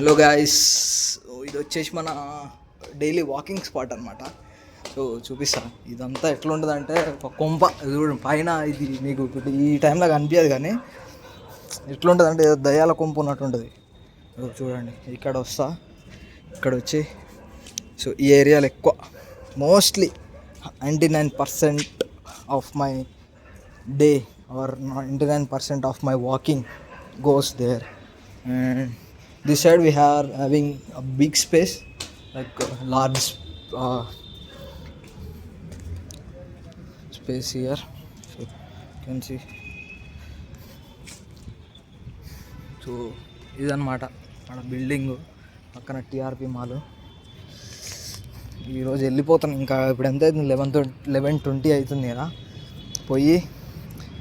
Hello guys, ఇది వచ్చేసి మన డైలీ వాకింగ్ స్పాట్ అనమాట. సో చూపిస్తాను ఇదంతా ఎట్లా ఉంటుంది అంటే ఒక కొంప చూడండి పైన. ఇది మీకు ఈ టైంలో కనిపించదు కానీ ఎట్లుంటుంది అంటే ఏదో దయ్యాల కొంప ఉన్నట్టు ఉంటుంది. చూడండి ఇక్కడ వస్తా, ఇక్కడ వచ్చి సో ఈ ఏరియాలో ఎక్కువ mostly 99% of my day or 99% of my walking goes there. And this side we are having a big space, like a large space here, so you can see. So ఇదన్నమాట మన బిల్డింగ్ పక్కన TRP mall. ఈరోజు వెళ్ళిపోతాను ఇంకా. ఇప్పుడు ఎంత అవుతుంది? 11:20 అవుతుంది కదా. పోయి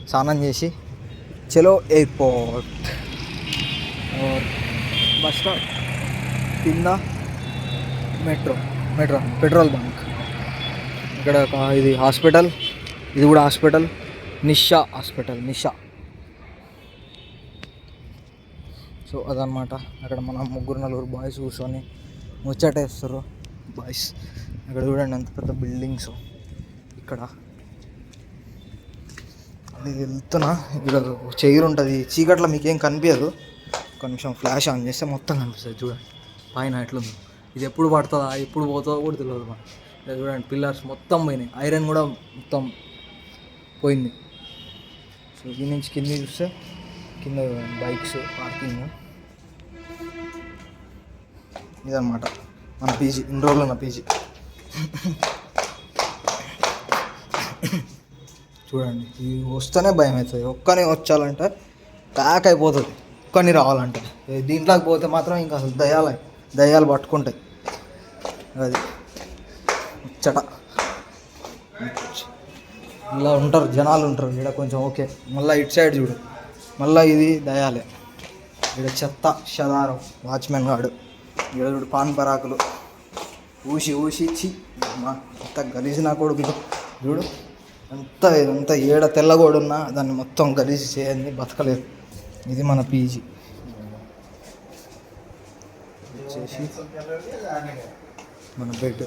స్నానం చేసి చలో ఎయిర్పోర్ట్ और बस स्टॉप కింద మెట్రో పెట్రోల్ బంక్. ఇక్కడ ఇది హాస్పిటల్, ఇది కూడా హాస్పిటల్, నిషా హాస్పిటల్, నిషా. సో అదనమాట. అక్కడ మన 3-4 బాయ్స్ కూర్చొని ముచ్చటేస్తారు బాయ్స్. అక్కడ చూడండి ఎంత పెద్ద బిల్డింగ్స్. ఇక్కడ నేను వెళ్తున్నా, ఇక్కడ చైర్ ఉంటుంది. చీకట్లో మీకేం కనిపించదు. ఒక నిమిషం ఫ్లాష్ ఆన్ చేస్తే మొత్తం కనిపిస్తుంది. చూడండి పైన ఎట్లుందో. ఇది ఎప్పుడు పడుతుందా ఎప్పుడు పోతుందో కూడా తెలియదు మనకి. చూడండి పిల్లర్స్ మొత్తం పోయినాయి, ఐరన్ కూడా మొత్తం పోయింది. సో దీని నుంచి కింద చూస్తే కింద బైక్స్ పార్కింగ్. ఇదన్నమాట మన పీజీ, ఇన్ని రోజులు ఉన్న పీజీ. చూడండి ఇది వస్తేనే భయం అవుతుంది. ఒక్కనే వచ్చాలంటే ప్యాక్ అయిపోతుంది, ఒక్కని రావాలంటే. దీంట్లోకి పోతే మాత్రం ఇంకా అసలు దయ్యాలు పట్టుకుంటాయి. అది ముచ్చట. ఇలా ఉంటారు జనాలు ఉంటారు ఇక్కడ కొంచెం. ఓకే, మళ్ళీ ఇటు సైడ్ చూడు, మళ్ళీ ఇది దయాలే. ఇక్కడ చెత్త షదారం, వాచ్మెన్ గాడు. ఇక్కడ చూడు పాన్ పరాకులు ఊసి ఇచ్చి మా అంత గలీజ్ నా కొడుకులు. చూడు ఇదంతా ఏడ తెల్లగోడున్నా దాన్ని మొత్తం గలీజ్ చేయండి, బతకలేదు. ఇది మన పీజీ వచ్చేసి మన బెడ్.